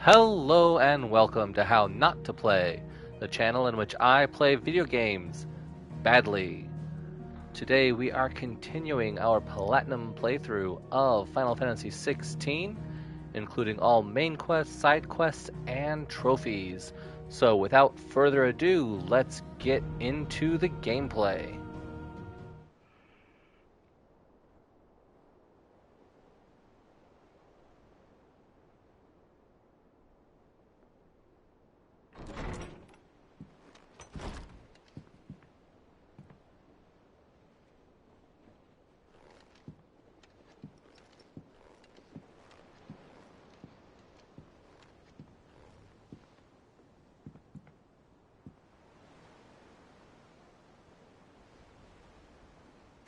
Hello and welcome to How Not to Play, the channel in which I play video games badly. Today we are continuing our platinum playthrough of Final Fantasy XVI, including all main quests, side quests, and trophies. So without further ado, let's get into the gameplay.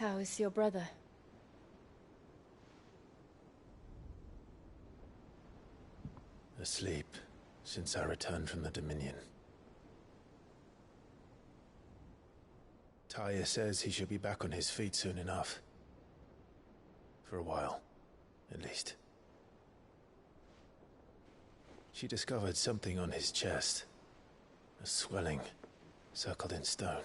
How is your brother? Asleep since I returned from the Dominion. Taya says he should be back on his feet soon enough. For a while, at least. She discovered something on his chest. A swelling, circled in stone.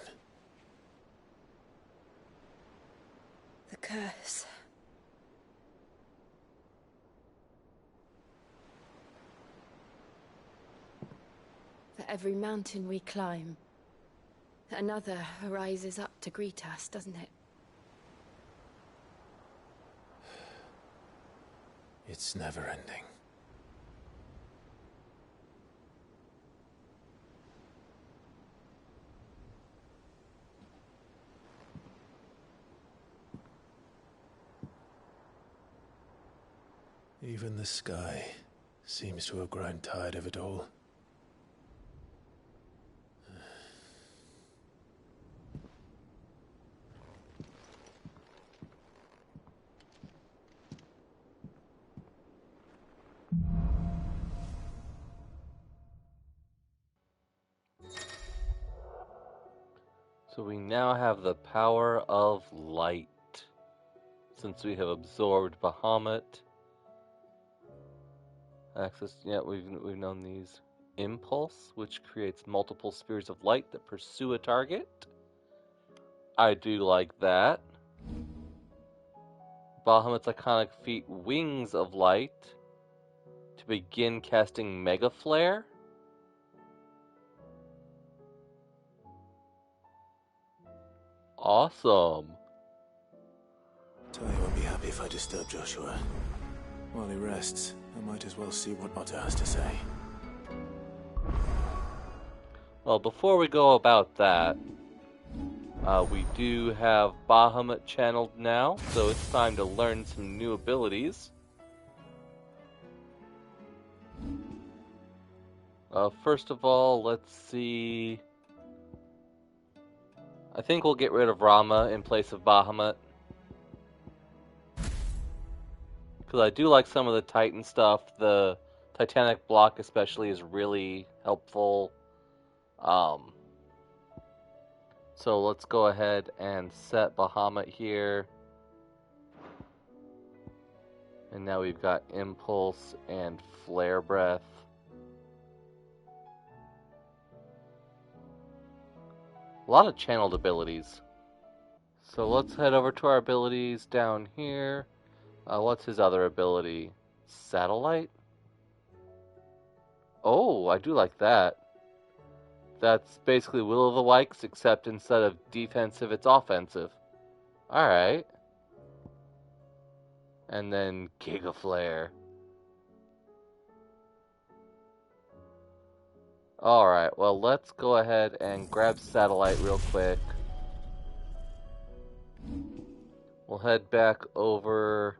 The curse. For every mountain we climb, another rises up to greet us, doesn't it? It's never ending. Even the sky seems to have grown tired of it all. So we now have the power of light, since we have absorbed Bahamut. Access, yeah, we've known these. Impulse, which creates multiple spheres of light that pursue a target. I do like that. Bahamut's iconic feat, Wings of Light, to begin casting Mega Flare. Awesome. Taya won't be happy if I disturb Joshua. While he rests, I might as well see what Otto has to say. Well, before we go about that, we do have Bahamut channeled now, so it's time to learn some new abilities. First of all, let's see. I think we'll get rid of Rama in place of Bahamut, because I do like some of the Titan stuff. The Titanic block especially is really helpful. So let's go ahead and set Bahamut here. And now we've got Impulse and Flare Breath. A lot of channeled abilities. So let's head over to our abilities down here. What's his other ability? Satellite? Oh, I do like that. That's basically Will of the Wisps, except instead of defensive, it's offensive. Alright. And then Giga Flare. Alright, well, let's go ahead and grab Satellite real quick. We'll head back over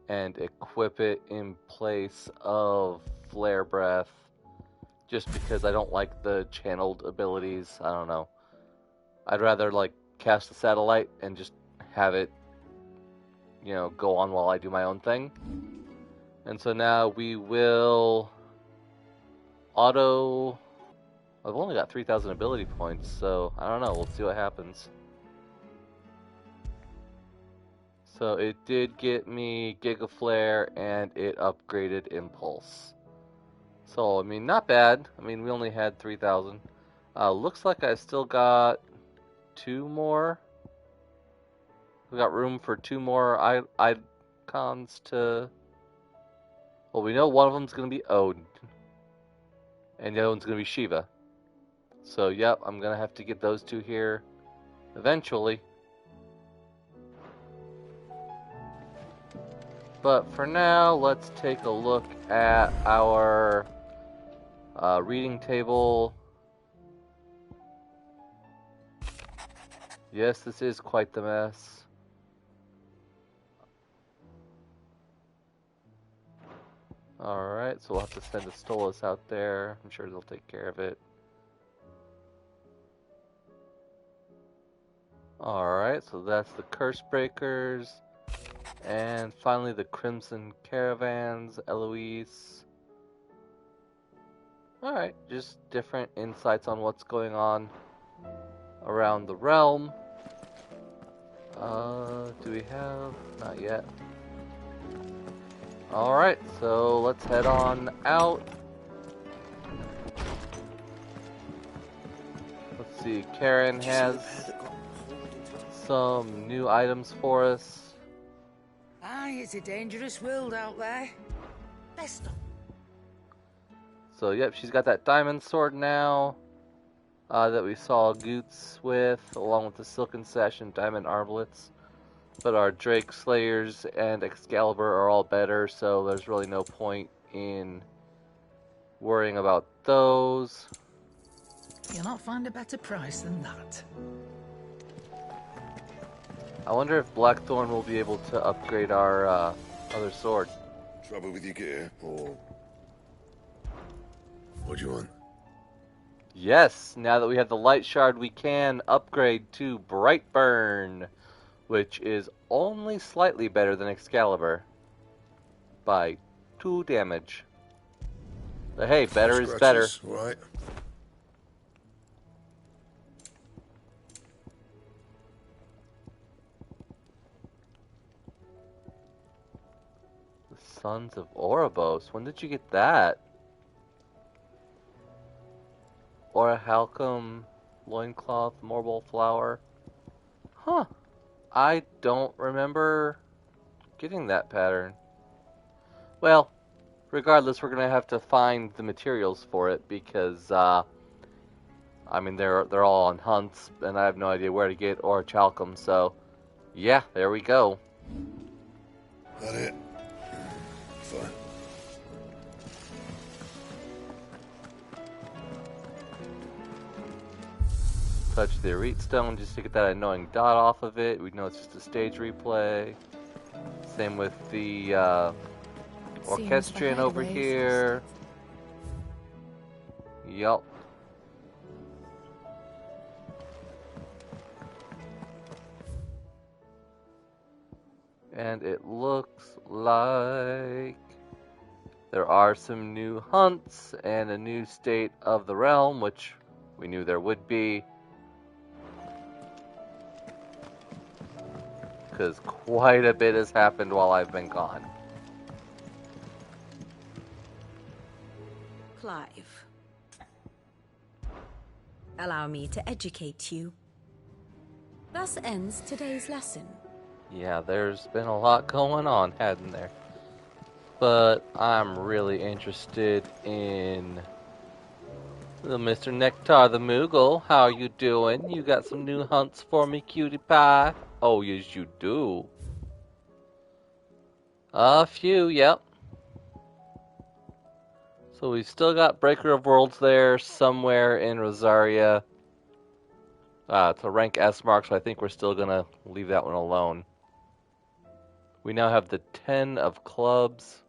and equip it in place of Flare Breath, just because I don't like the channeled abilities. I don't know. I'd rather, like, cast the Satellite and just have it, you know, go on while I do my own thing. And so now we will auto... I've only got 3,000 ability points, so I don't know. We'll see what happens. So it did get me Giga Flare, and it upgraded Impulse. So, I mean, not bad. I mean, we only had 3,000. Looks like I still got 2 more. We got room for 2 more icons to... Well, we know one of them's going to be Odin. And the other one's going to be Shiva. So, yep, I'm going to have to get those 2 here eventually. But for now, let's take a look at our reading table. Yes, this is quite the mess. Alright, so we'll have to send a Stolas out there. I'm sure they'll take care of it. Alright, so that's the Curse Breakers. And finally the Crimson Caravans, Eloise. Alright, just different insights on what's going on around the realm. Do we have? Not yet. Alright, so let's head on out. Let's see, Karen has some new items for us. Aye, it's a dangerous world out there. Best not. So, yep, she's got that diamond sword now that we saw Goots with, along with the Silken Sash and diamond armlets. But our Drake Slayers and Excalibur are all better, so there's really no point in worrying about those. You'll not find a better price than that. I wonder if Blackthorn will be able to upgrade our other sword. Trouble with your gear, or what do you want? Yes, now that we have the Light Shard, we can upgrade to Brightburn, which is only slightly better than Excalibur by 2 damage. But hey, better is better. Right. The Sons of Oribos. When did you get that? Orichalcum, Loincloth, Morbol Flower. Huh. I don't remember getting that pattern. Well, regardless, we're gonna have to find the materials for it because, I mean, they're all on hunts, and I have no idea where to get Orichalcum. So, yeah, there we go. That it? Fine. Touch the Arete Stone just to get that annoying dot off of it. We know it's just a stage replay. Same with the Orchestrion over here. Yup. And it looks like there are some new hunts and a new state of the realm, which we knew there would be. Because quite a bit has happened while I've been gone. Clive, allow me to educate you. Thus ends today's lesson. Yeah, there's been a lot going on, hadn't there? But I'm really interested in the Mr. Nectar the Moogle. How you doing? You got some new hunts for me, cutie pie? Oh, yes you do. A few, yep. So we've still got Breaker of Worlds there somewhere in Rosaria. It's a rank S mark, so I think we're still gonna leave that one alone. We now have the 10 of Clubs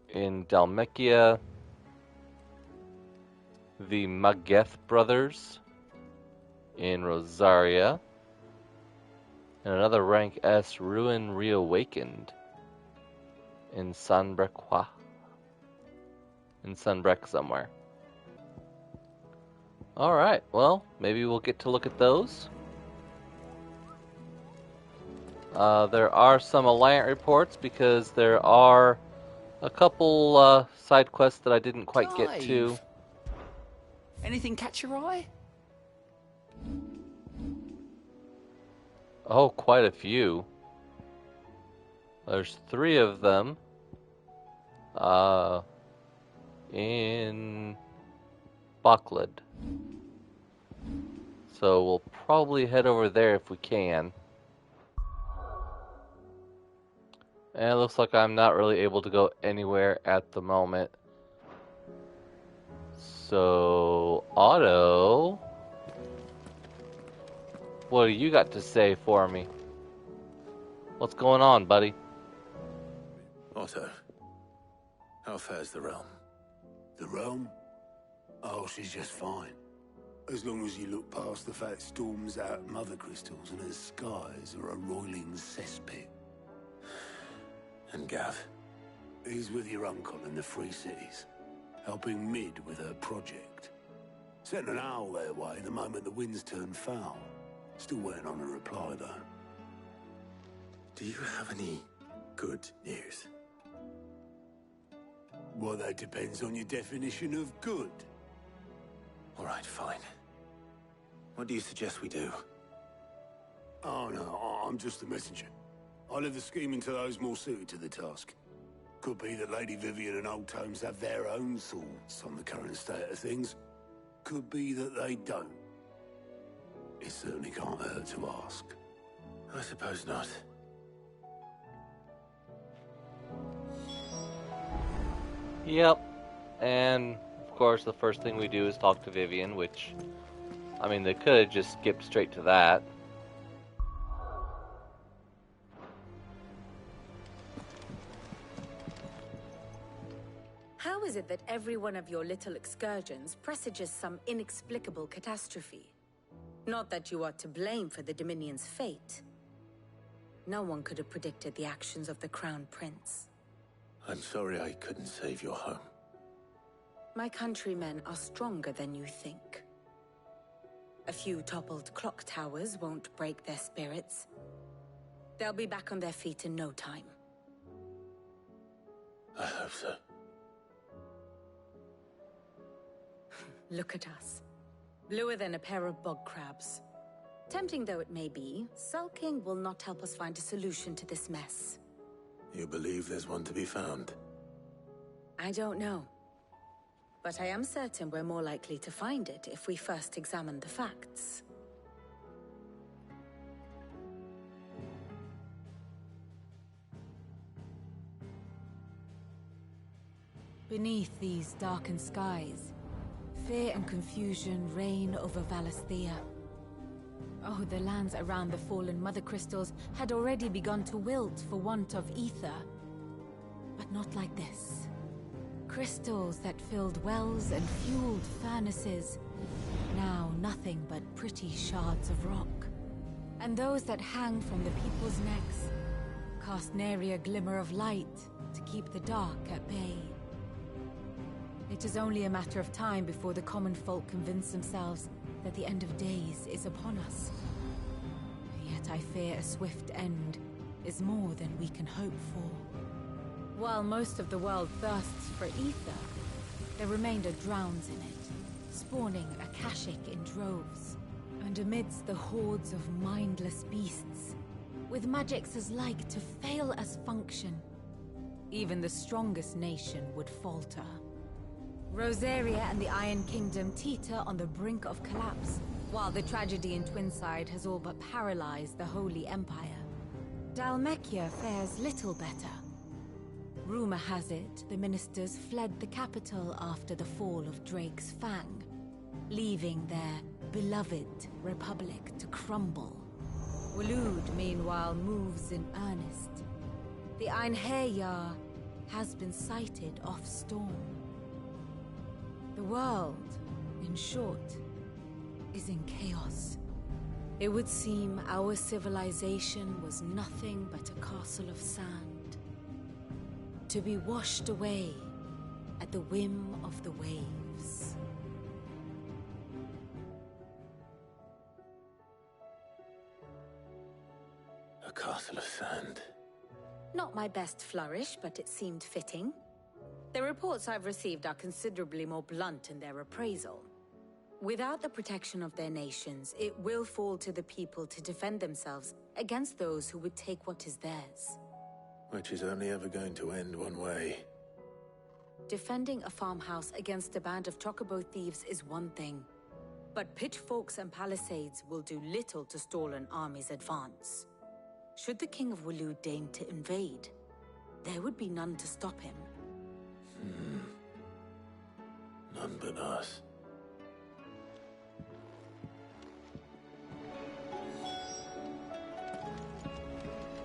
in Dalmekia. The Mageth Brothers in Rosaria. And another rank S Ruin Reawakened in Sanbrequois. In Sunbreck somewhere. Alright, well, maybe we'll get to look at those. There are some Alliant reports because there are A couple side quests that I didn't quite get to. Dive. Anything catch your eye? Oh, quite a few. There's 3 of them. In Buckland. So we'll probably head over there if we can. And it looks like I'm not really able to go anywhere at the moment. So, Otto, what do you got to say for me? What's going on, buddy? Otto, how fares the realm? The realm? Oh, she's just fine. As long as you look past the fact storms out mother crystals and her skies are a roiling cesspit. And Gav? He's with your uncle in the Free Cities, helping Mid with her project. Sent an owl their way the moment the winds turned foul. Still waiting on a reply, though. Do you have any good news? Well, that depends on your definition of good. All right, fine. What do you suggest we do? Oh, no, I'm just a messenger. I'll leave the scheming to those more suited to the task. Could be that Lady Vivian and Old Tomes have their own thoughts on the current state of things. Could be that they don't. It certainly can't hurt to ask. I suppose not. Yep. And, of course, the first thing we do is talk to Vivian, which, I mean, they could have just skipped straight to that. How is it that every one of your little excursions presages some inexplicable catastrophe? Not that you are to blame for the Dominion's fate. No one could have predicted the actions of the Crown Prince. I'm sorry I couldn't save your home. My countrymen are stronger than you think. A few toppled clock towers won't break their spirits. They'll be back on their feet in no time. I hope so. Look at us. Bluer than a pair of bog crabs. Tempting though it may be, sulking will not help us find a solution to this mess. You believe there's one to be found? I don't know. But I am certain we're more likely to find it if we first examine the facts. Beneath these darkened skies, fear and confusion reign over Valisthea. Oh, the lands around the fallen mother crystals had already begun to wilt for want of ether. But not like this. Crystals that filled wells and fueled furnaces. Now nothing but pretty shards of rock. And those that hang from the people's necks cast nary a glimmer of light to keep the dark at bay. It is only a matter of time before the common folk convince themselves that the end of days is upon us. Yet I fear a swift end is more than we can hope for. While most of the world thirsts for ether, the remainder drowns in it, spawning Akashic in droves. And amidst the hordes of mindless beasts, with magics as like to fail as function, even the strongest nation would falter. Rosaria and the Iron Kingdom teeter on the brink of collapse, while the tragedy in Twinside has all but paralyzed the Holy Empire. Dalmekia fares little better. Rumor has it the ministers fled the capital after the fall of Drake's Fang, leaving their beloved republic to crumble. Waloed, meanwhile, moves in earnest. The Einherjar has been sighted off Storm. The world, in short, is in chaos. It would seem our civilization was nothing but a castle of sand, to be washed away at the whim of the waves. A castle of sand. Not my best flourish, but it seemed fitting. The reports I've received are considerably more blunt in their appraisal. Without the protection of their nations, it will fall to the people to defend themselves against those who would take what is theirs. Which is only ever going to end one way. Defending a farmhouse against a band of chocobo thieves is one thing, but pitchforks and palisades will do little to stall an army's advance. Should the King of Waloed deign to invade, there would be none to stop him. None but us.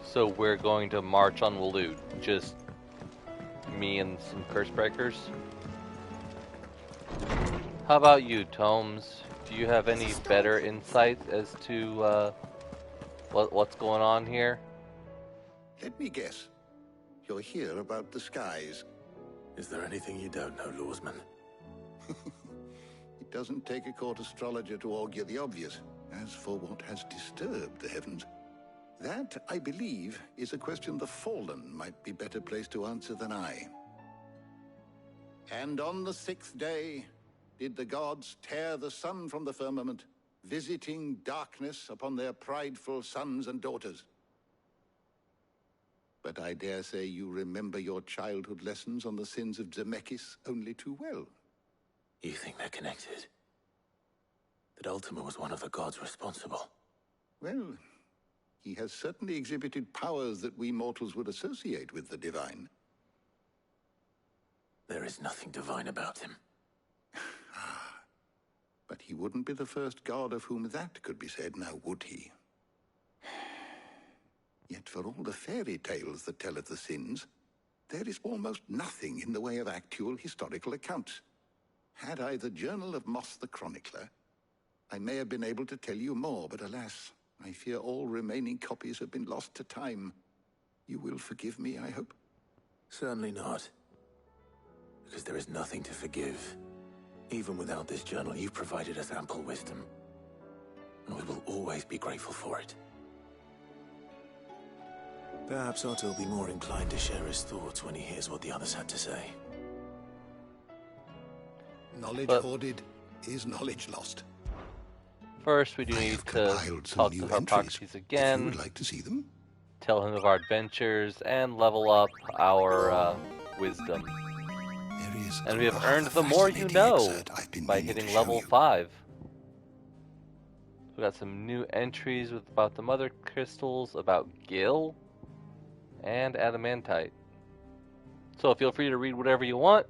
So we're going to march on Waloed. Just me and some curse breakers. How about you, Tomes? Do you have any better insight as to what's going on here? Let me guess. You're here about the skies. Is there anything you don't know, Lawsman? It doesn't take a court astrologer to augur the obvious. As for what has disturbed the heavens, that, I believe, is a question the Fallen might be better placed to answer than I. And on the 6th day did the gods tear the sun from the firmament, visiting darkness upon their prideful sons and daughters. But I dare say you remember your childhood lessons on the sins of Zemeckis only too well. You think they're connected? That Ultima was one of the gods responsible? Well, he has certainly exhibited powers that we mortals would associate with the divine. There is nothing divine about him. But he wouldn't be the first god of whom that could be said, now would he? Yet for all the fairy tales that tell of the sins, there is almost nothing in the way of actual historical accounts. Had I the Journal of Moss the Chronicler, I may have been able to tell you more, but alas, I fear all remaining copies have been lost to time. You will forgive me, I hope? Certainly not. Because there is nothing to forgive. Even without this journal, you've provided us ample wisdom. And we will always be grateful for it. Perhaps Otto will be more inclined to share his thoughts when he hears what the others had to say. Knowledge hoarded is knowledge lost. First, we do need to talk to Harpaxes again. If you would like to see them. Tell him of our adventures and level up our wisdom. And we have earned the more you know by hitting level 5. We got some new entries about the mother crystals, about Gil, and adamantite. So feel free to read whatever you want.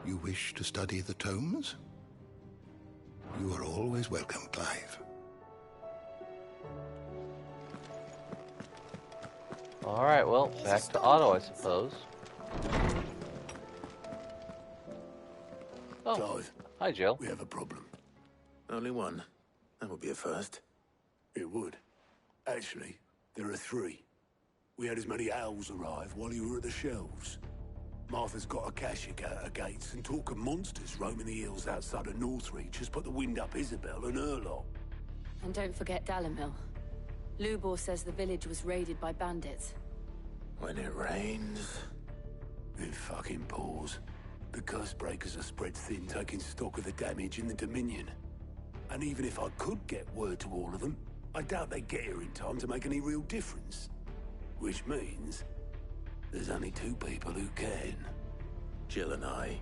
You wish to study the tomes? You are always welcome, Clive. Alright, well, back to Otto, I suppose. Oh, Clive, hi, Jill. we have a problem. Only one. That would be a first. It would. Actually, there are 3. We had as many owls arrive while you were at the shelves. Martha's got a Kashik at her gates, and talk of monsters roaming the hills outside of Northreach has put the wind up Isabel and her lot. And don't forget Dalimil. Lubor says the village was raided by bandits. When it rains... It fucking pours. The curse breakers are spread thin, taking stock of the damage in the Dominion. And even if I could get word to all of them, I doubt they'd get here in time to make any real difference. Which means there's only 2 people who can. Jill and I.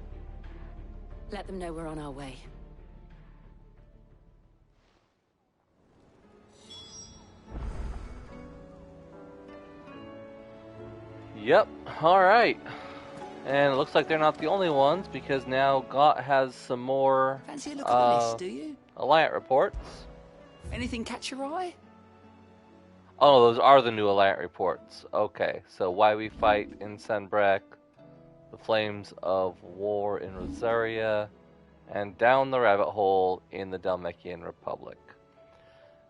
Let them know we're on our way. Yep, alright. And it looks like they're not the only ones, because now Gott has some more Fancy a look at the list, do you? Alliant reports. Anything catch your eye? Oh, those are the new Alliant reports. Okay, so why we fight in Senbrek, the flames of war in Rosaria, and down the rabbit hole in the Dalmekian Republic.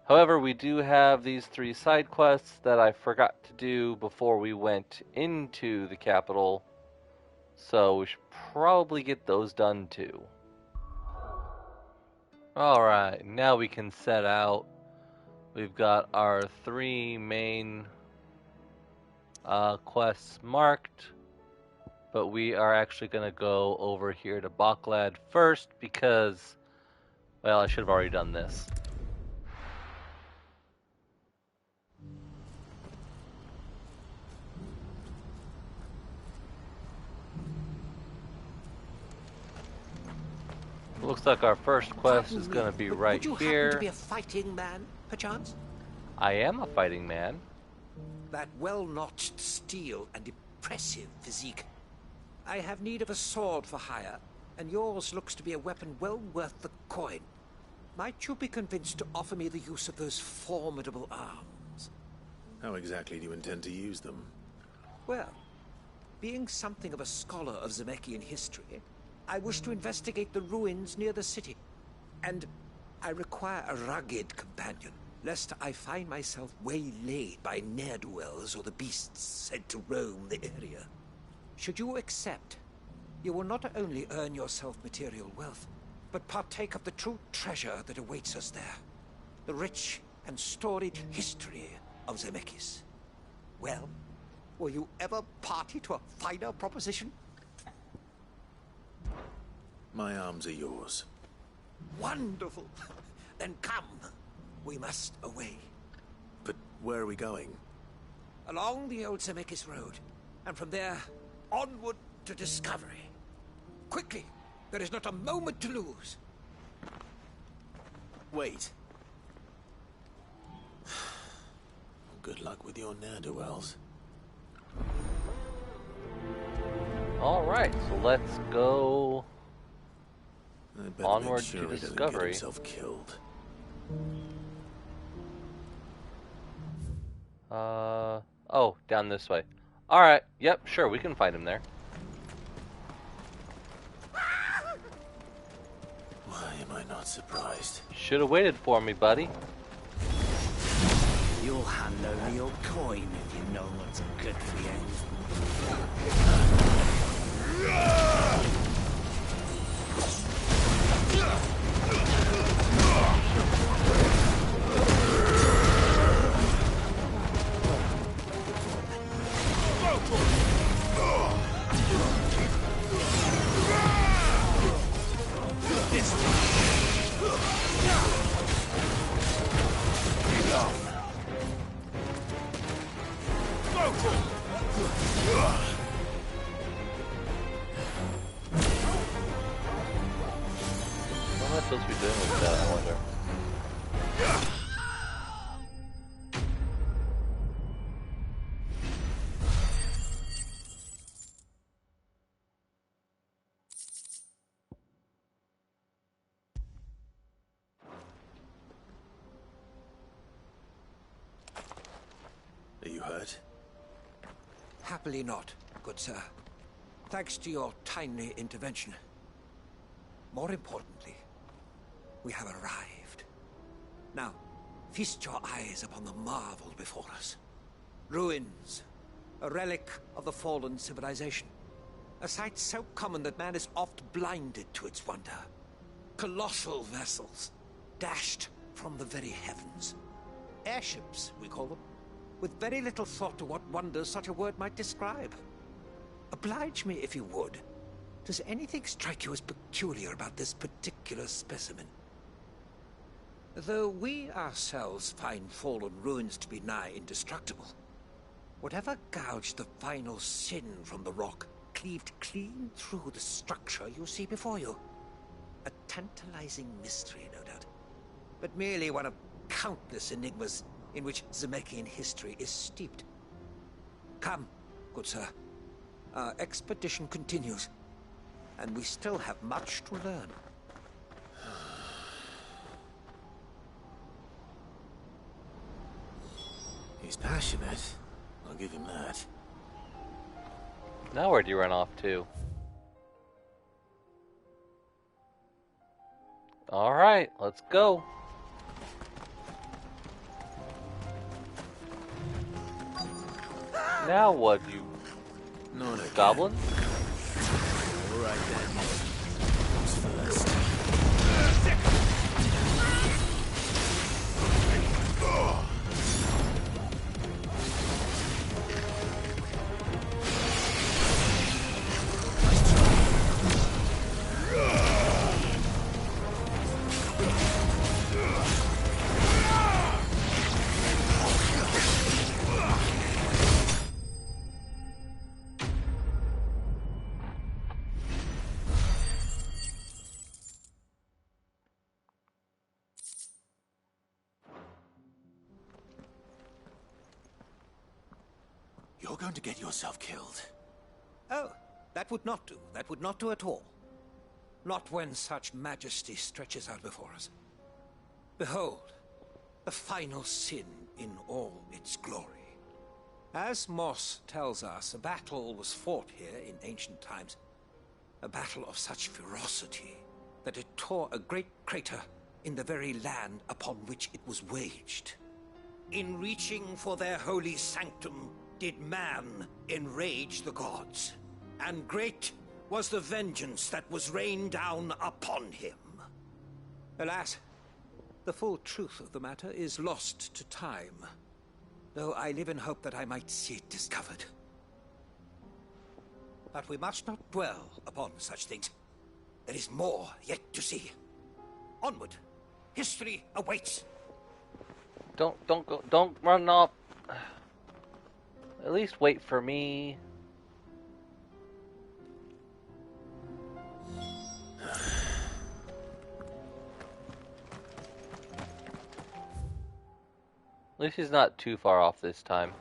However, we do have these 3 side quests that I forgot to do before we went into the capital, so we should probably get those done too. Alright, now we can set out. We've got our 3 main quests marked. But we are actually going to go over here to Baklad first because, well, I should have already done this. Looks like our first quest is going to be right here. Would you happen to be a fighting man, perchance? I am a fighting man. That well-notched steel and impressive physique. I have need of a sword for hire, and yours looks to be a weapon well worth the coin. Might you be convinced to offer me the use of those formidable arms? How exactly do you intend to use them? Well, being something of a scholar of Zemeckis history, I wish to investigate the ruins near the city. And I require a rugged companion, lest I find myself waylaid by ne'er-do-wells or the beasts said to roam the area. Should you accept, you will not only earn yourself material wealth, but partake of the true treasure that awaits us there. The rich and storied history of Zemeckis. Well, were you ever party to a finer proposition? My arms are yours. Wonderful. Then come. We must away. But where are we going? Along the old Zemeckis Road, and from there, onward to discovery. Quickly! There is not a moment to lose. Wait. Good luck with your ne'er-do-wells. Alright, so let's go onward sure to he doesn't discovery. Get himself killed. Oh, down this way. Alright, yep, sure, we can find him there. Why am I not surprised? Should have waited for me, buddy. You'll hand over your coin if you know what's good for you. What am I supposed to be doing with that, I wonder? Are you hurt? Happily not, good sir. Thanks to your timely intervention. More importantly, we have arrived. Now, feast your eyes upon the marvel before us. Ruins, a relic of the fallen civilization. A sight so common that man is oft blinded to its wonder. Colossal vessels, dashed from the very heavens. Airships, we call them, with very little thought to what wonders such a word might describe. Oblige me if you would. Does anything strike you as peculiar about this particular specimen? Though we ourselves find fallen ruins to be nigh indestructible, whatever gouged the final sin from the rock cleaved clean through the structure you see before you. A tantalizing mystery, no doubt, but merely one of countless enigmas in which Zemeckis history is steeped. Come, good sir. Our expedition continues, and we still have much to learn. He's passionate. I'll give him that. Now where'd you run off to? Alright, let's go. Now what, you Not again. goblin? All right then. Who's first? You're going to get yourself killed. Oh, that would not do. That would not do at all. Not when such majesty stretches out before us. Behold, the final sin in all its glory. As Moss tells us, a battle was fought here in ancient times. A battle of such ferocity that it tore a great crater in the very land upon which it was waged. In reaching for their holy sanctum, did man enrage the gods, and great was the vengeance that was rained down upon him. Alas, the full truth of the matter is lost to time, though I live in hope that I might see it discovered. But we must not dwell upon such things. There is more yet to see. Onward. History awaits. Don't run off. At least wait for me. At least he's not too far off this time.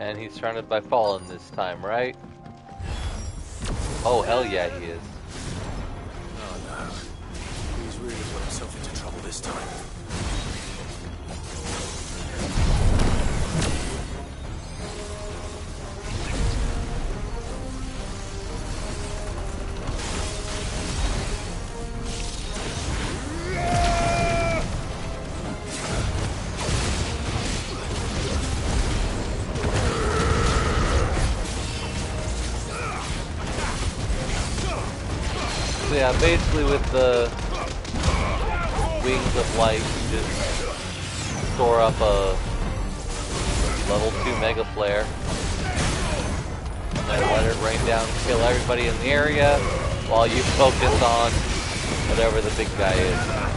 And he's surrounded by Fallen this time, right? Oh, hell yeah, he is. Oh no. He's really got himself into trouble this time. Yeah, basically with the Wings of Light, you just store up a level 2 Mega Flare, and then let it rain down and kill everybody in the area, while you focus on whatever the big guy is.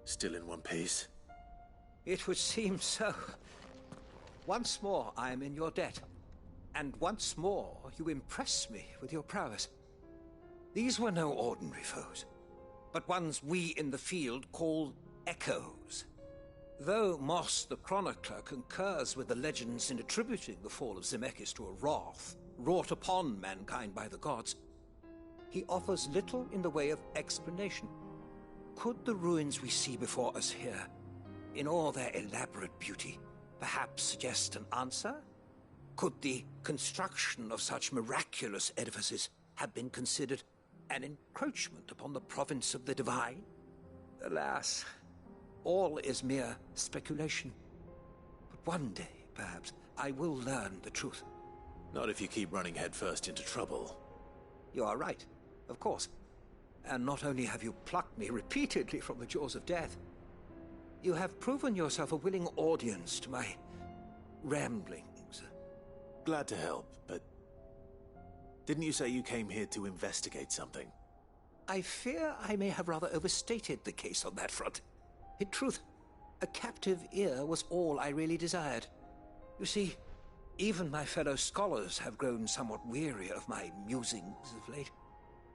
Still in one piece? It would seem so. Once more I am in your debt. And once more you impress me with your prowess. These were no ordinary foes, but ones we in the field call echoes. Though Moss the Chronicler concurs with the legends in attributing the fall of Zemeckis to a wrath wrought upon mankind by the gods, he offers little in the way of explanation. Could the ruins we see before us here, in all their elaborate beauty, perhaps suggest an answer? Could the construction of such miraculous edifices have been considered an encroachment upon the province of the divine? Alas, all is mere speculation. But one day, perhaps, I will learn the truth. Not if you keep running headfirst into trouble. You are right, of course. And not only have you plucked me repeatedly from the jaws of death, you have proven yourself a willing audience to my ramblings. Glad to help, but didn't you say you came here to investigate something? I fear I may have rather overstated the case on that front. In truth, a captive ear was all I really desired. You see, even my fellow scholars have grown somewhat weary of my musings of late.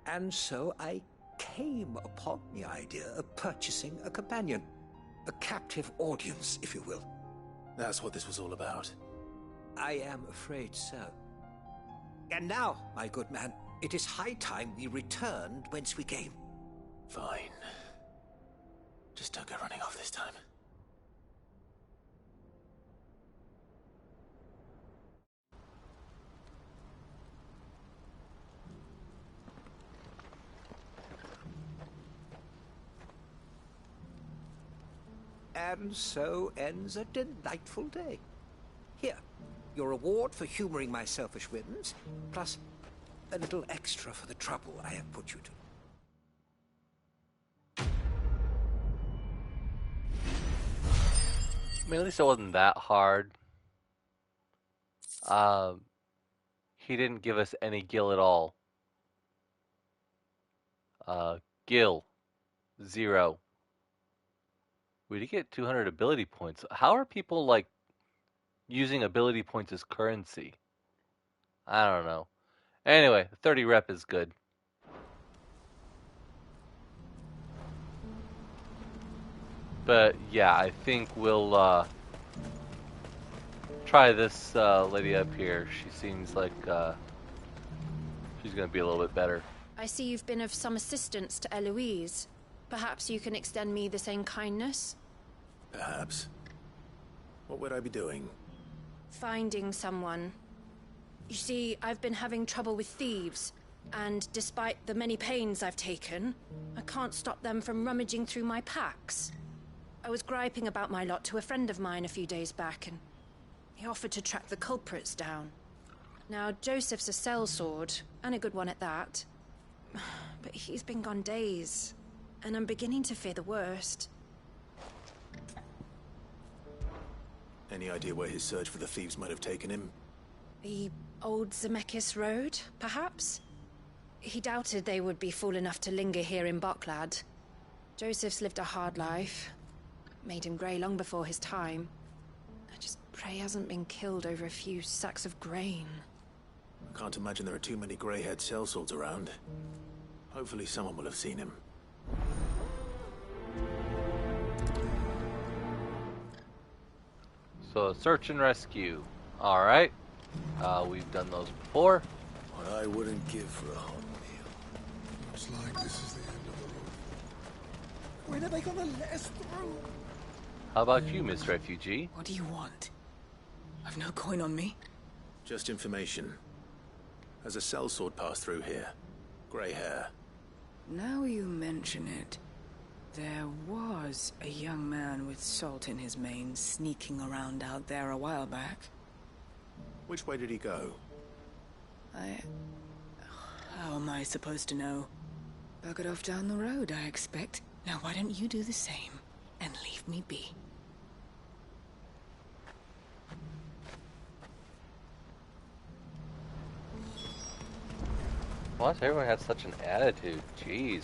And so I came upon the idea of purchasing a companion. A captive audience, if you will. That's what this was all about. I am afraid so. And now, my good man, it is high time we returned whence we came. Fine. Just don't go running off this time. And so ends a delightful day. Here, your reward for humoring my selfish whims, plus a little extra for the trouble I have put you to. I mean, at least it wasn't that hard. He didn't give us any gil at all. Gil, 0. We did get 200 ability points. How are people, like, using ability points as currency? I don't know. Anyway, 30 rep is good. But, yeah, I think we'll, try this, lady up here. She seems like, she's gonna be a little bit better. I see you've been of some assistance to Eloise. Perhaps you can extend me the same kindness? Perhaps. What would I be doing? Finding someone. You see, I've been having trouble with thieves, and despite the many pains I've taken, I can't stop them from rummaging through my packs. I was griping about my lot to a friend of mine a few days back, and he offered to track the culprits down. Now, Joseph's a sellsword, and a good one at that. But he's been gone days, and I'm beginning to fear the worst. Any idea where his search for the thieves might have taken him? The old Zemeckis Road, perhaps? He doubted they would be fool enough to linger here in Boklad. Joseph's lived a hard life. Made him grey long before his time. I just pray he hasn't been killed over a few sacks of grain. I can't imagine there are too many grey-haired sellswords around. Hopefully someone will have seen him. So, search and rescue. Alright. We've done those before. What I wouldn't give for a hot meal. Looks like this is the end of the road. When are they gonna let us through? How about you, Miss Refugee? What do you want? I've no coin on me. Just information. Has a sellsword passed through here? Grey hair. Now you mention it, there was a young man with salt in his mane sneaking around out there a while back. Which way did he go? How am I supposed to know? Buggered off down the road, I expect. Now why don't you do the same and leave me be? Why does everyone have such an attitude? Jeez.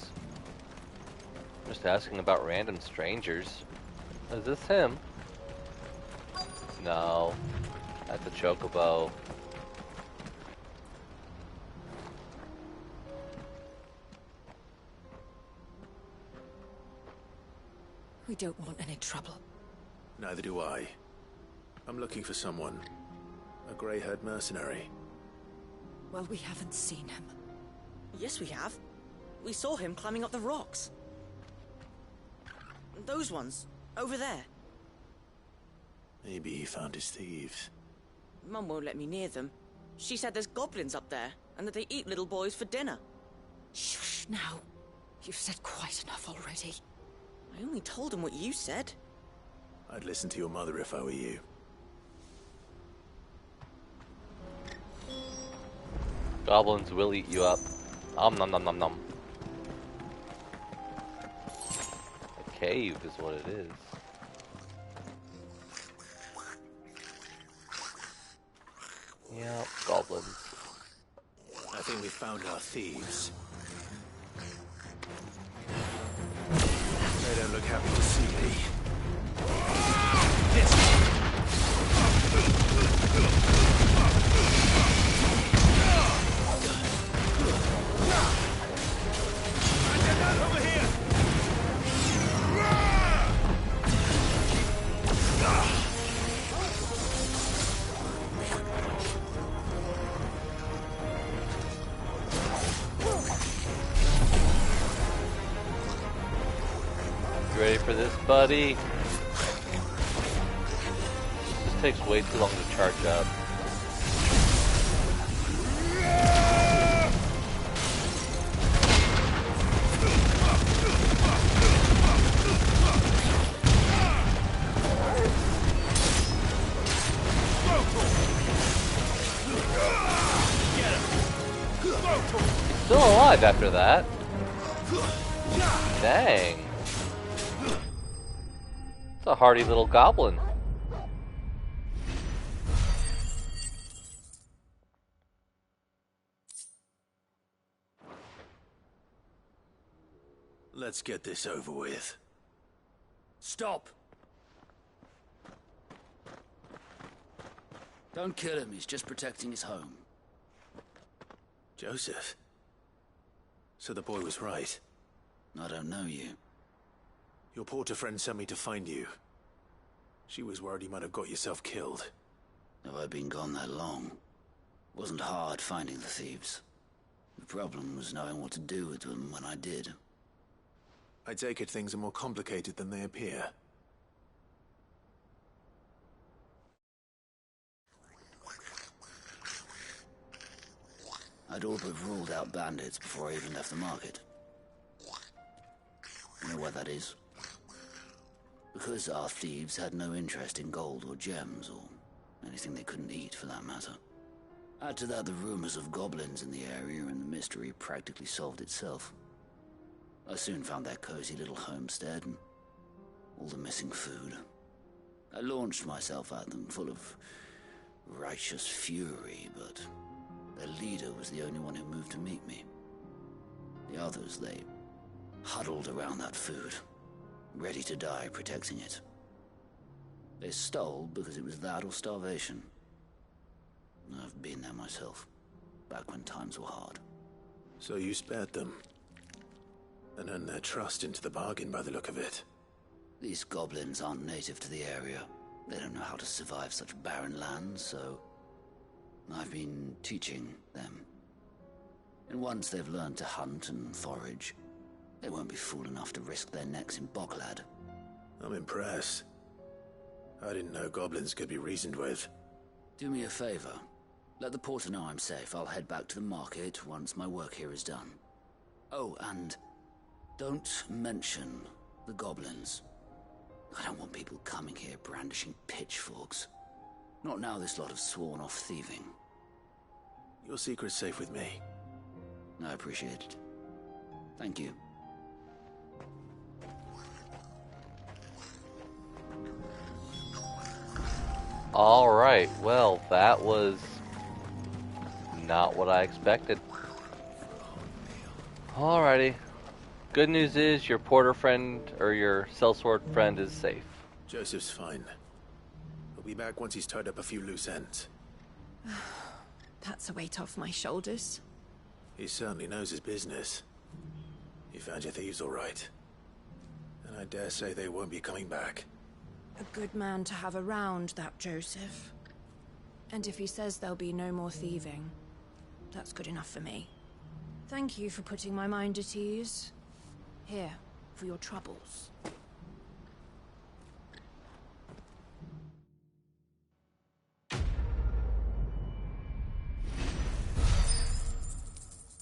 Just asking about random strangers. Is this him? No. That's a chocobo. We don't want any trouble. Neither do I. I'm looking for someone. A grey-haired mercenary. Well, we haven't seen him. Yes, we have. We saw him climbing up the rocks. Those ones, over there. Maybe he found his thieves. Mum won't let me near them. She said there's goblins up there, and that they eat little boys for dinner. Shush, now. You've said quite enough already. I only told him what you said. I'd listen to your mother if I were you. Goblins will eat you up. Nom nom nom nom nom. A cave is what it is. Yeah, goblins. I think we found our thieves. They don't look happy to see me. Over here! You ready for this, buddy? This takes way too long to charge up. Still alive after that. Dang. It's a hardy little goblin. Let's get this over with. Stop! Don't kill him, he's just protecting his home. Joseph? So the boy was right. I don't know you. Your porter friend sent me to find you. She was worried you might have got yourself killed. Have I been gone that long? Wasn't hard finding the thieves. The problem was knowing what to do with them when I did. I take it things are more complicated than they appear. I'd all but ruled out bandits before I even left the market. You know why that is? Because our thieves had no interest in gold or gems, or anything they couldn't eat for that matter. Add to that the rumors of goblins in the area, and the mystery practically solved itself. I soon found their cozy little homestead and all the missing food. I launched myself at them full of righteous fury, but their leader was the only one who moved to meet me. The others, they huddled around that food, ready to die protecting it. They stole because it was that or starvation. I've been there myself, back when times were hard. So you spared them? And earned their trust into the bargain by the look of it. These goblins aren't native to the area. They don't know how to survive such barren lands, so I've been teaching them. And once they've learned to hunt and forage, they won't be fool enough to risk their necks in Boglad. I'm impressed. I didn't know goblins could be reasoned with. Do me a favor. Let the porter know I'm safe. I'll head back to the market once my work here is done. Oh, and don't mention the goblins. I don't want people coming here brandishing pitchforks. Not now this lot have sworn off thieving. Your secret's safe with me. I appreciate it. Thank you. Alright, well, that was not what I expected. Alrighty. Good news is your porter friend, or your sellsword friend, is safe. Joseph's fine. He'll be back once he's tied up a few loose ends. That's a weight off my shoulders. He certainly knows his business. You found your thieves all right. And I dare say they won't be coming back. A good man to have around, that Joseph. And if he says there'll be no more thieving, that's good enough for me. Thank you for putting my mind at ease. Here, for your troubles.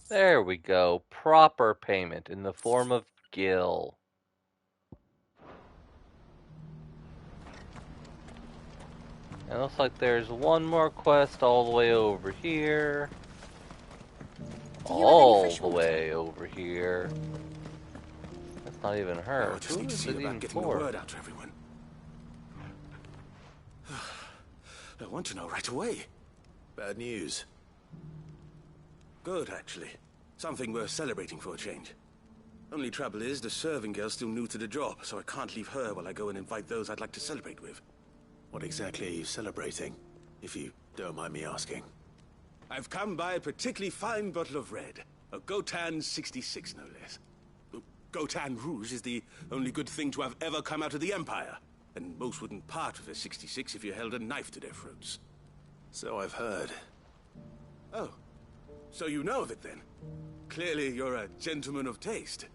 There we go. Proper payment in the form of gil. And it looks like there's one more quest all the way over here. All the way over here. That's not even her. I just need to see about getting the word out to everyone. I want to know right away. Bad news. Good, actually. Something worth celebrating for a change. Only trouble is, the serving girl's still new to the job, so I can't leave her while I go and invite those I'd like to celebrate with. What exactly are you celebrating, if you don't mind me asking? I've come by a particularly fine bottle of red. A Gotan 66, no less. Gotan Rouge is the only good thing to have ever come out of the Empire. And most wouldn't part with a 66 if you held a knife to their throats. So I've heard. Oh. So you know of it, then? Clearly you're a gentleman of taste.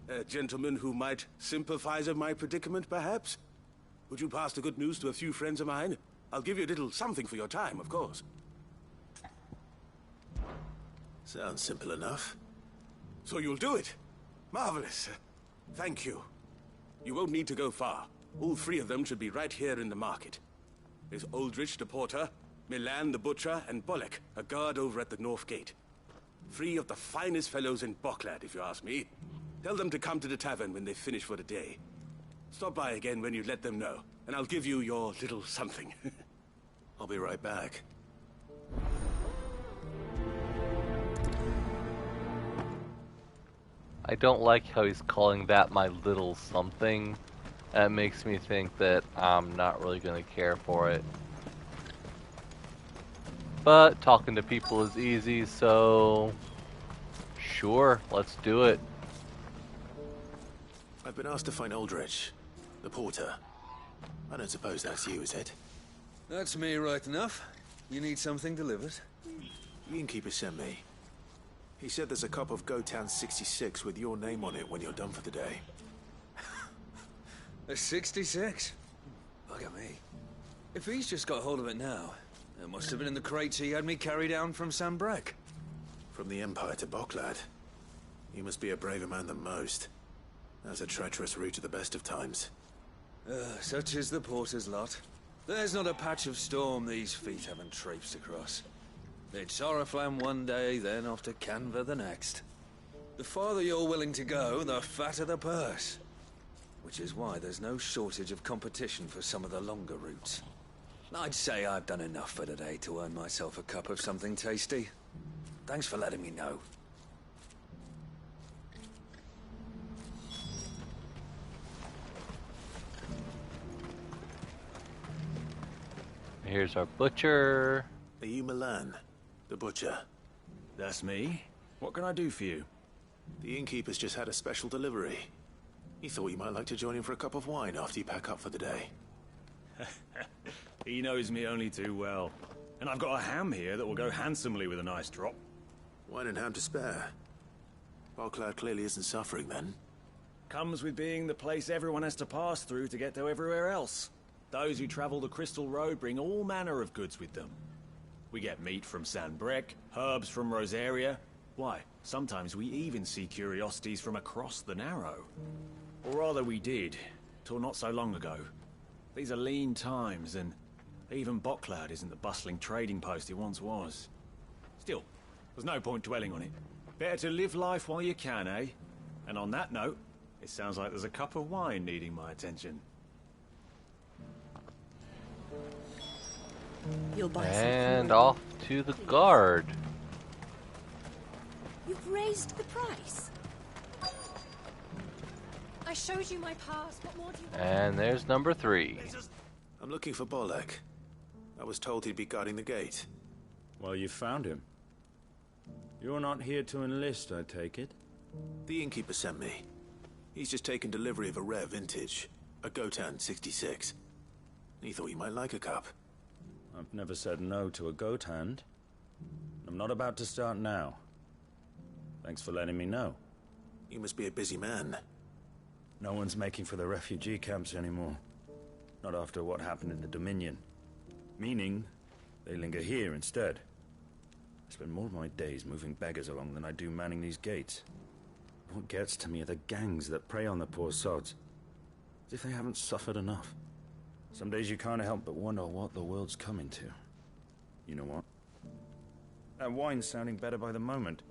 A gentleman who might sympathize with my predicament, perhaps? Would you pass the good news to a few friends of mine? I'll give you a little something for your time, of course. Sounds simple enough. So you'll do it? Marvelous. Thank you. You won't need to go far. All three of them should be right here in the market. There's Aldrich, the porter, Milan, the butcher, and Bolek, a guard over at the north gate. 3 of the finest fellows in Boklad, if you ask me. Tell them to come to the tavern when they finish for the day. Stop by again when you let them know, and I'll give you your little something. I'll be right back. I don't like how he's calling that my little something. That makes me think that I'm not really going to care for it. But talking to people is easy, so sure, let's do it. I've been asked to find Aldrich, the porter. I don't suppose that's you, is it? That's me right enough. You need something delivered? The innkeeper sent me. He said there's a cup of Gotan 66 with your name on it when you're done for the day. A 66? Look at me. If he's just got hold of it now, it must have been in the crates he had me carry down from Sambrek. From the Empire to Boklad. You must be a braver man than most. That's a treacherous route at the best of times. Such is the porter's lot. There's not a patch of storm these feet haven't traipsed across. It's Oriflamme one day, then off to Canva the next. The farther you're willing to go, the fatter the purse. Which is why there's no shortage of competition for some of the longer routes. I'd say I've done enough for today to earn myself a cup of something tasty. Thanks for letting me know. Here's our butcher. Are you Milan, the butcher? That's me. What can I do for you? The innkeeper's just had a special delivery. He thought you might like to join him for a cup of wine after you pack up for the day. He knows me only too well. And I've got a ham here that will go handsomely with a nice drop. Wine and ham to spare. Boklad clearly isn't suffering then. Comes with being the place everyone has to pass through to get to everywhere else. Those who travel the Crystal Road bring all manner of goods with them. We get meat from Sanbrek, herbs from Rosaria. Why, sometimes we even see curiosities from across the Narrow. Or rather we did, till not so long ago. These are lean times, and even Boklad isn't the bustling trading post it once was. Still, there's no point dwelling on it. Better to live life while you can, eh? And on that note, it sounds like there's a cup of wine needing my attention. You'll buy and off to the guard. You've raised the price. I showed you my pass. What more do you want? And there's number 3. I'm looking for Bolek. I was told he'd be guarding the gate. Well, you found him. You're not here to enlist, I take it? The innkeeper sent me. He's just taken delivery of a rare vintage, a Gotan 66. He thought you might like a cup. I've never said no to a goat hand. I'm not about to start now. Thanks for letting me know. You must be a busy man. No one's making for the refugee camps anymore. Not after what happened in the Dominion. Meaning, they linger here instead. I spend more of my days moving beggars along than I do manning these gates. What gets to me are the gangs that prey on the poor sods. As if they haven't suffered enough. Some days you can't help but wonder what the world's coming to. You know what? That wine's sounding better by the moment.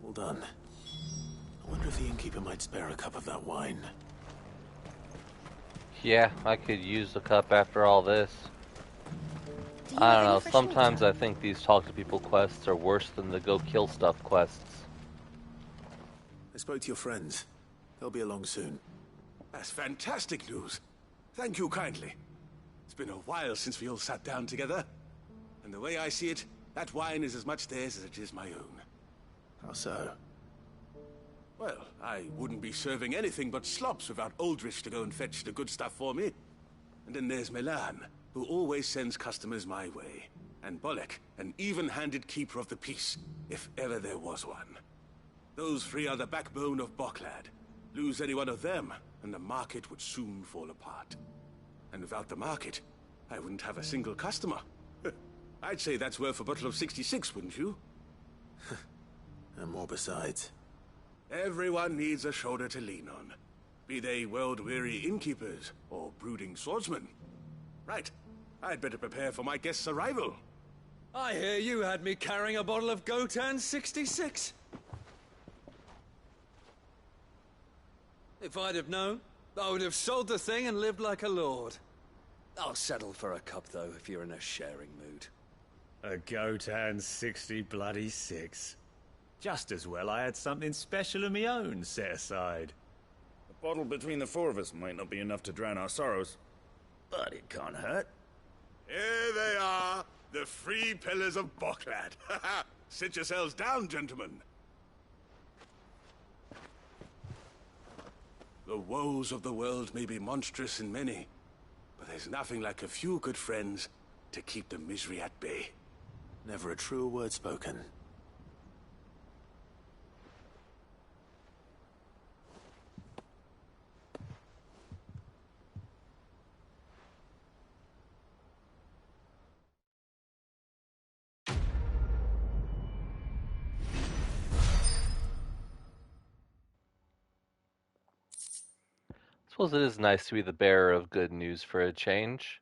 Well done. I wonder if the innkeeper might spare a cup of that wine. Yeah, I could use a cup after all this. I don't know, sometimes I think these talk to people quests are worse than the go kill stuff quests. I spoke to your friends. They'll be along soon. That's fantastic news. Thank you kindly. It's been a while since we all sat down together. And the way I see it, that wine is as much theirs as it is my own. How so? Well, I wouldn't be serving anything but slops without Aldrich to go and fetch the good stuff for me. And then there's Milan, who always sends customers my way. And Bolek, an even-handed keeper of the peace, if ever there was one. Those 3 are the backbone of Boklad. Lose any one of them, and the market would soon fall apart. And without the market, I wouldn't have a single customer. I'd say that's worth a bottle of 66, wouldn't you? And more besides. Everyone needs a shoulder to lean on. Be they world-weary innkeepers or brooding swordsmen. Right, I'd better prepare for my guest's arrival. I hear you had me carrying a bottle of Gotan 66. If I'd have known, I would have sold the thing and lived like a lord. I'll settle for a cup, though, if you're in a sharing mood. A Gotan 66. Just as well I had something special of my own set aside. A bottle between the four of us might not be enough to drown our sorrows, but it can't hurt. Here they are, the free pillars of Boklad. Sit yourselves down, gentlemen. The woes of the world may be monstrous in many, but there's nothing like a few good friends to keep the misery at bay. Never a truer word spoken. I suppose it is nice to be the bearer of good news for a change.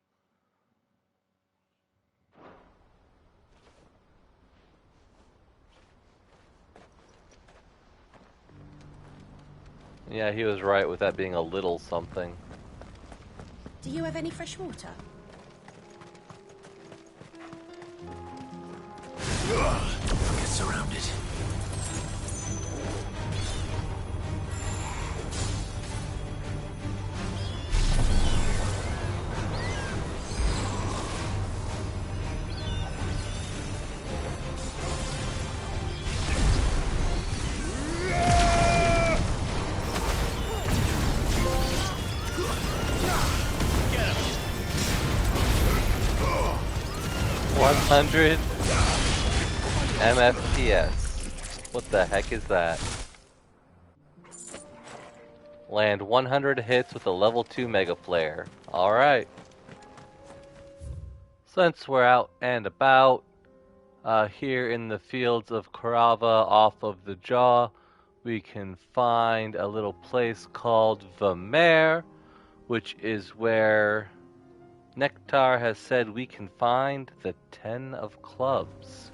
Yeah, he was right with that being a little something. Do you have any fresh water? Get surrounded. Mfps. What the heck is that? Land 100 hits with a level 2 Mega Flare. Alright. Since we're out and about, here in the fields of Karava off of the Jaw, we can find a little place called Vermeer, which is where Nectar has said we can find the 10 of Clubs.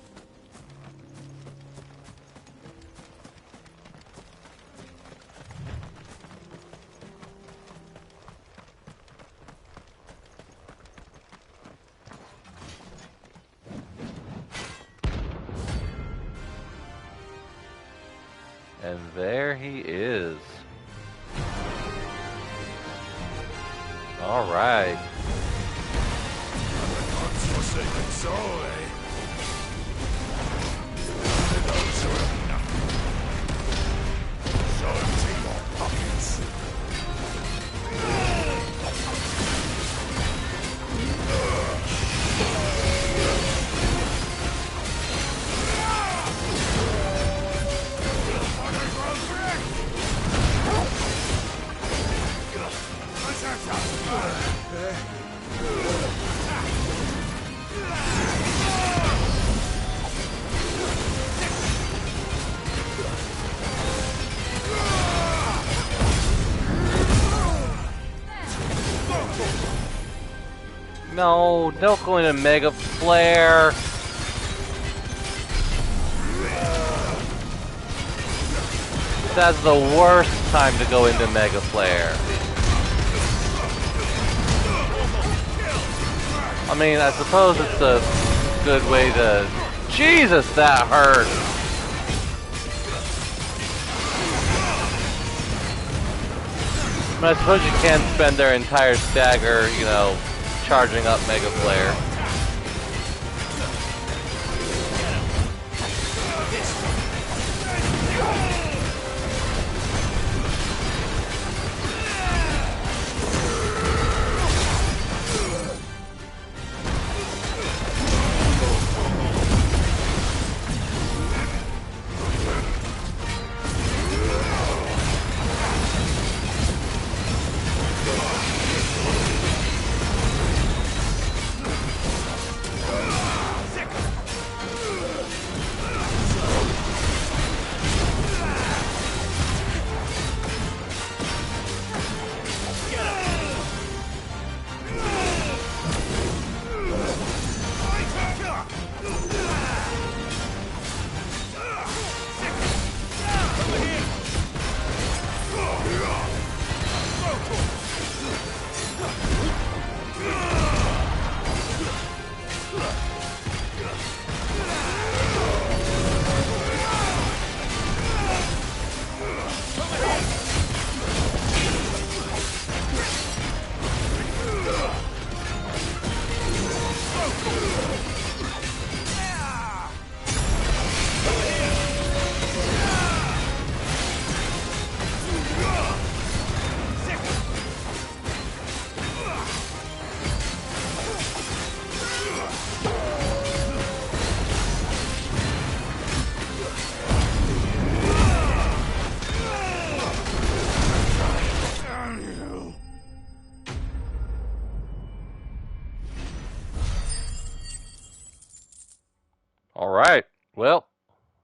And there he is. All right. Forsaken soul, eh? To those who have nothing, so empty your pockets. No, don't go into Mega Flare. That's the worst time to go into Mega Flare. I mean, I suppose it's a good way to... Jesus, that hurt! But I suppose you can spend their entire stagger, you know, charging up Mega Flare.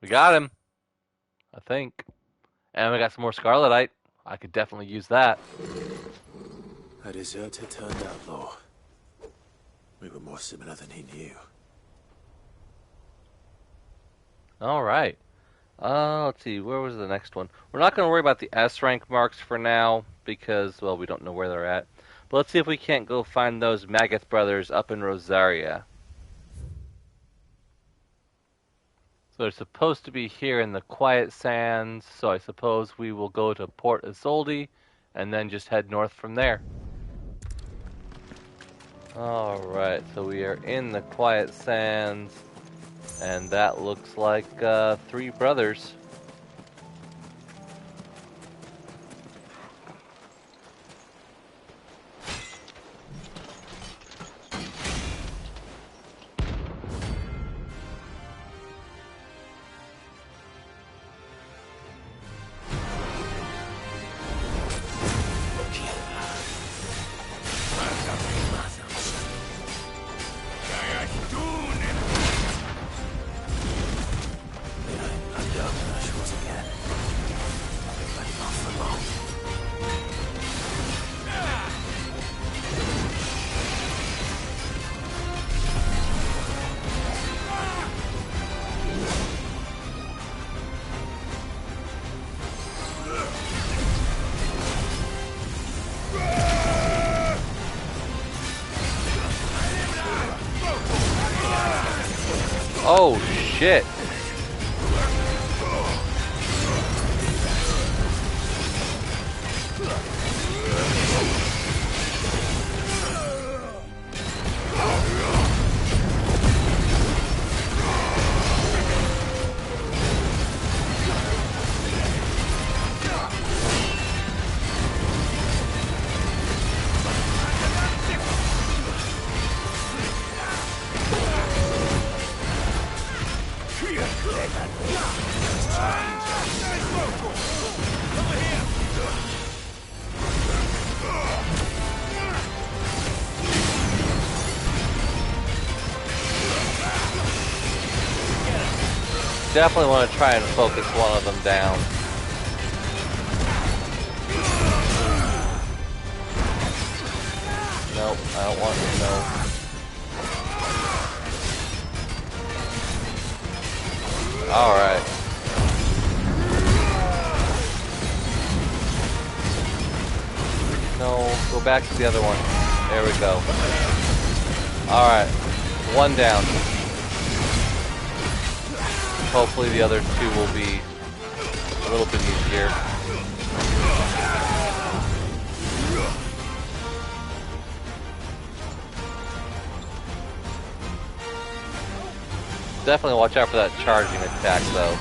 We got him, I think. And we got some more Scarletite. I could definitely use that. A deserter turned outlaw. We were more similar than he knew. Alright. Let's see, where was the next one? We're not going to worry about the S rank marks for now, because, well, we don't know where they're at. But let's see if we can't go find those Mageth Brothers up in Rosaria. So they're supposed to be here in the Quiet Sands, so I suppose we will go to Port Isolde, and then just head north from there. Alright, so we are in the Quiet Sands, and that looks like 3 brothers. Oh shit. Definitely want to try and focus one of them down. Nope, I don't want to know. Alright. No, go back to the other one. There we go. Alright, one down. Hopefully the other 2 will be a little bit easier. Definitely watch out for that charging attack though.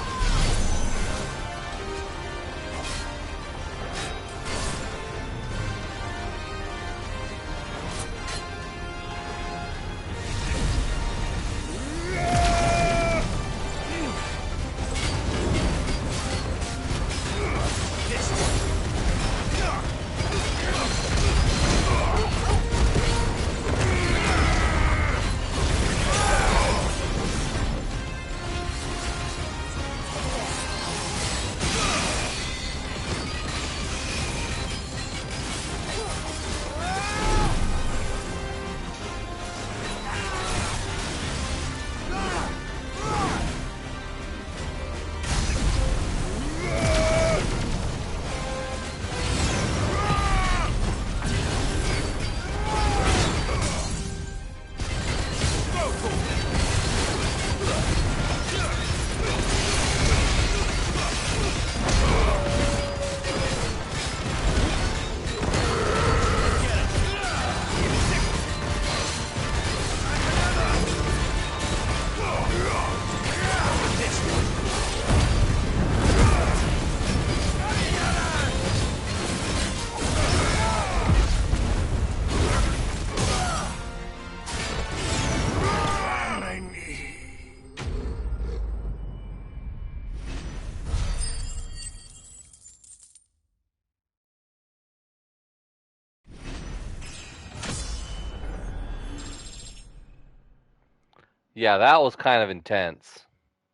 Yeah, that was kind of intense.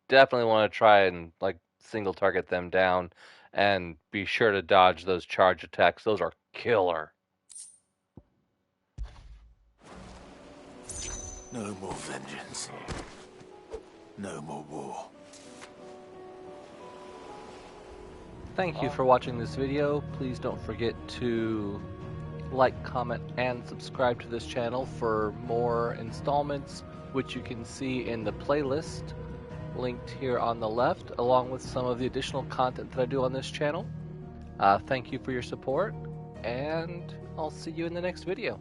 definitely want to try and like single target them down, and be sure to dodge those charge attacks. Those are killer. No more vengeance. No more war. Thank you for watching this video. Please don't forget to like, comment, and subscribe to this channel for more installments, which you can see in the playlist linked here on the left, along with some of the additional content that I do on this channel. Thank you for your support, and I'll see you in the next video.